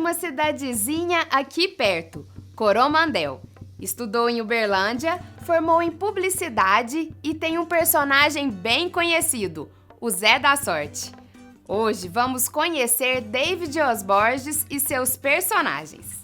uma cidadezinha aqui perto, Coromandel. Estudou em Uberlândia, formou em publicidade e tem um personagem bem conhecido, o Zé da Sorte. Hoje vamos conhecer David Os Borges e seus personagens.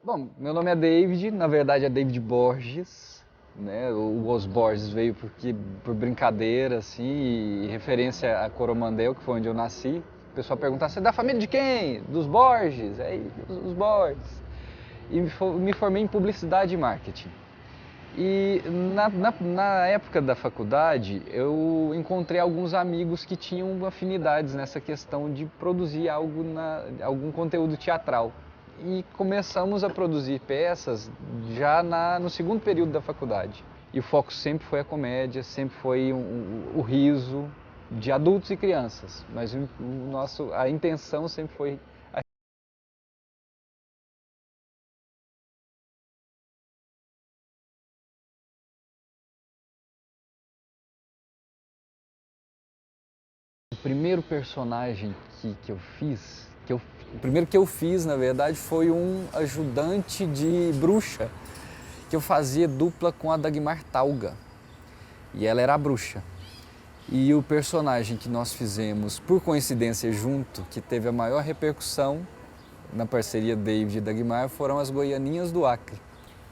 Bom, meu nome é David, na verdade é David Borges, né? O Os Borges veio por brincadeira, assim, e referência a Coromandel, que foi onde eu nasci. O pessoal pergunta, você é da família de quem? Dos Borges? Os Borges. E me formei em publicidade e marketing. E na época da faculdade, eu encontrei alguns amigos que tinham afinidades nessa questão de produzir algum conteúdo teatral. E começamos a produzir peças já no segundo período da faculdade. E o foco sempre foi a comédia, sempre foi o riso de adultos e crianças, mas a intenção sempre foi O primeiro personagem que eu fiz, o primeiro que eu fiz, na verdade, foi um ajudante de bruxa, que eu fazia dupla com a Dagmar Talga, e ela era a bruxa. E o personagem que nós fizemos, por coincidência junto, que teve a maior repercussão na parceria David e Dagmar, foram as Goianinhas do Acre.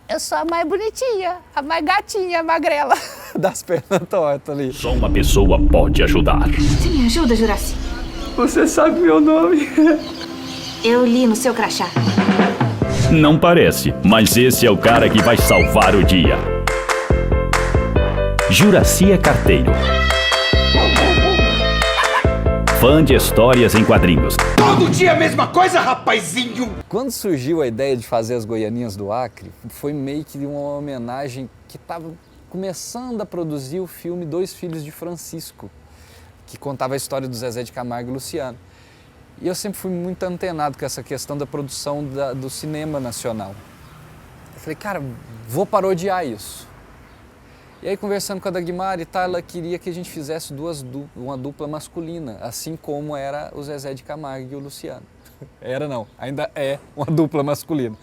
Eu sou a mais bonitinha, a mais gatinha, a magrela. Das pernas tortas ali. Só uma pessoa pode ajudar. Você me ajuda, Juraci? Você sabe meu nome? Eu li no seu crachá. Não parece, mas esse é o cara que vai salvar o dia. Juraci Carteiro. Fã de histórias em quadrinhos. Todo dia a mesma coisa, rapazinho! Quando surgiu a ideia de fazer as Goianinhas do Acre, foi meio que uma homenagem que estava começando a produzir o filme Dois Filhos de Francisco, que contava a história do Zezé de Camargo e Luciano. E eu sempre fui muito antenado com essa questão da produção do cinema nacional. Eu falei, cara, vou parodiar isso. E aí, conversando com a Dagmar e tal, ela queria que a gente fizesse uma dupla masculina, assim como era o Zezé de Camargo e o Luciano. Era não, ainda é uma dupla masculina.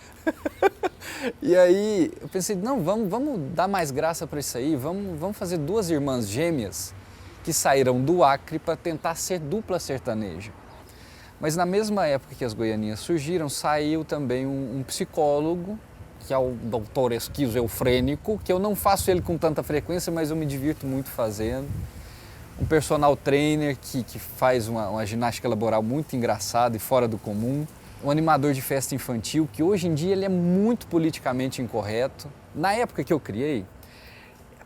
E aí, eu pensei, não, vamos dar mais graça para isso aí, vamos fazer duas irmãs gêmeas que saíram do Acre para tentar ser dupla sertaneja. Mas na mesma época que as Goianinhas surgiram, saiu também um psicólogo, que é o doutor esquizofrênico, que eu não faço ele com tanta frequência, mas eu me divirto muito fazendo. Um personal trainer que faz uma ginástica laboral muito engraçada e fora do comum. Um animador de festa infantil, que hoje em dia ele é muito politicamente incorreto. Na época que eu criei,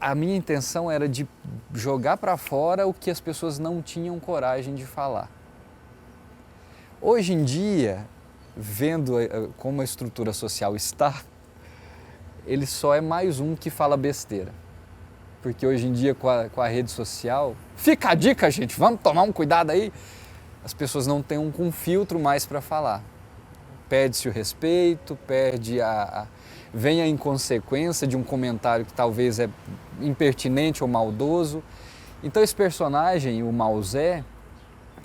a minha intenção era de jogar para fora o que as pessoas não tinham coragem de falar. Hoje em dia, vendo como a estrutura social está, ele só é mais um que fala besteira. Porque hoje em dia, com a rede social, fica a dica, gente, vamos tomar um cuidado aí. As pessoas não têm um filtro mais para falar. Perde-se o respeito, vem a inconsequência de um comentário que talvez é impertinente ou maldoso. Então esse personagem, o Mauzé,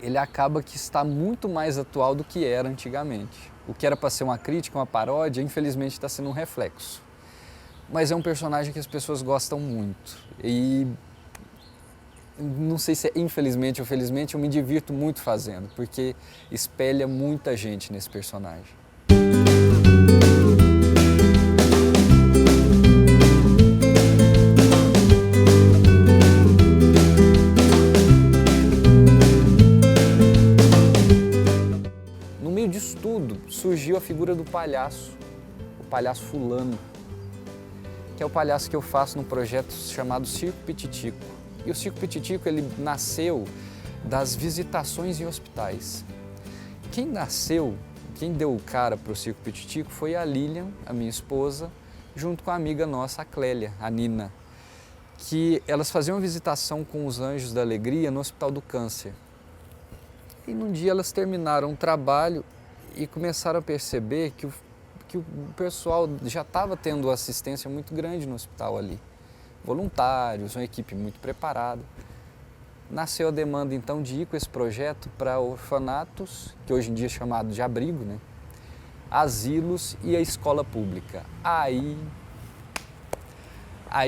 ele acaba que está muito mais atual do que era antigamente. O que era para ser uma crítica, uma paródia, infelizmente está sendo um reflexo. Mas é um personagem que as pessoas gostam muito. E não sei se é infelizmente ou felizmente, eu me divirto muito fazendo, porque espelha muita gente nesse personagem. No meio disso tudo, surgiu a figura do palhaço, o palhaço fulano, que é o palhaço que eu faço num projeto chamado Circo Pititico. E o Circo Pititico, ele nasceu das visitações em hospitais. Quem deu o cara para o Circo Pititico foi a Lilian, a minha esposa, junto com a amiga nossa, a Clélia, a Nina, que elas faziam visitação com os Anjos da Alegria no Hospital do Câncer. E num dia elas terminaram o trabalho e começaram a perceber que o pessoal já estava tendo assistência muito grande no hospital ali. Voluntários, uma equipe muito preparada. Nasceu a demanda então de ir com esse projeto para orfanatos, que hoje em dia é chamado de abrigo, né? Asilos e a escola pública. Aí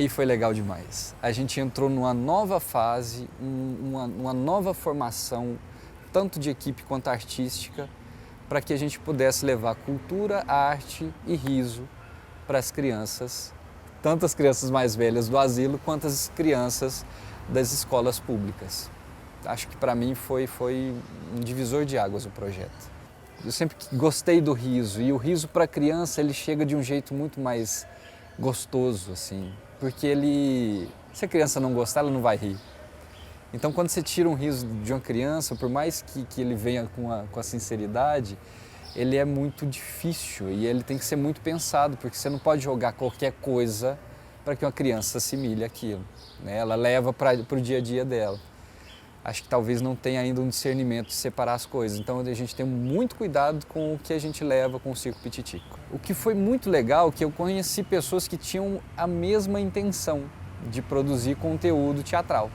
foi legal demais. A gente entrou numa nova fase, uma nova formação, tanto de equipe quanto artística, para que a gente pudesse levar cultura, arte e riso para as crianças, tanto as crianças mais velhas do asilo quanto as crianças das escolas públicas. Acho que para mim foi um divisor de águas o projeto. Eu sempre gostei do riso, e o riso para a criança ele chega de um jeito muito mais gostoso, assim, porque se a criança não gostar, ela não vai rir. Então, quando você tira um riso de uma criança, por mais que ele venha com a sinceridade, ele é muito difícil e ele tem que ser muito pensado, porque você não pode jogar qualquer coisa para que uma criança assimile aquilo, né? Ela leva para o dia a dia dela. Acho que talvez não tenha ainda um discernimento de separar as coisas. Então, a gente tem muito cuidado com o que a gente leva com o Circo Pititico. O que foi muito legal é que eu conheci pessoas que tinham a mesma intenção de produzir conteúdo teatral.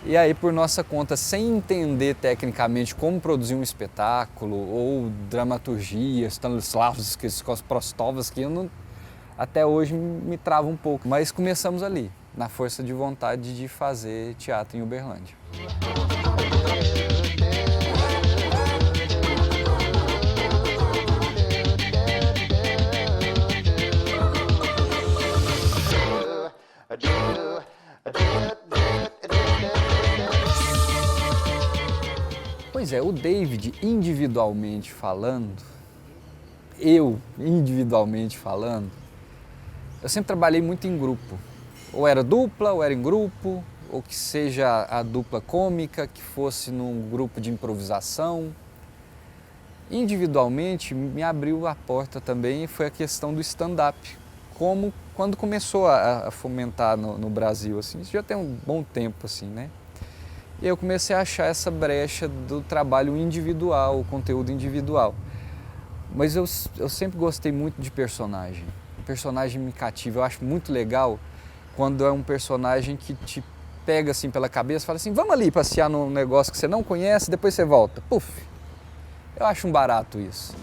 E aí, por nossa conta, sem entender tecnicamente como produzir um espetáculo ou dramaturgia, Stanislavski, Prostovski, até hoje me trava um pouco. Mas começamos ali, na força de vontade de fazer teatro em Uberlândia. Pois é, o David, individualmente falando, eu sempre trabalhei muito em grupo. Ou era dupla, ou era em grupo, ou que seja a dupla cômica, que fosse num grupo de improvisação. Individualmente, me abriu a porta também foi a questão do stand-up. Como quando começou a fomentar no Brasil, assim, isso já tem um bom tempo, assim, né? E eu comecei a achar essa brecha do trabalho individual, o conteúdo individual. Mas eu sempre gostei muito de personagem. O personagem me cativa. Eu acho muito legal quando é um personagem que te pega assim pela cabeça e fala assim, vamos ali passear num negócio que você não conhece, depois você volta. Puf! Eu acho um barato isso.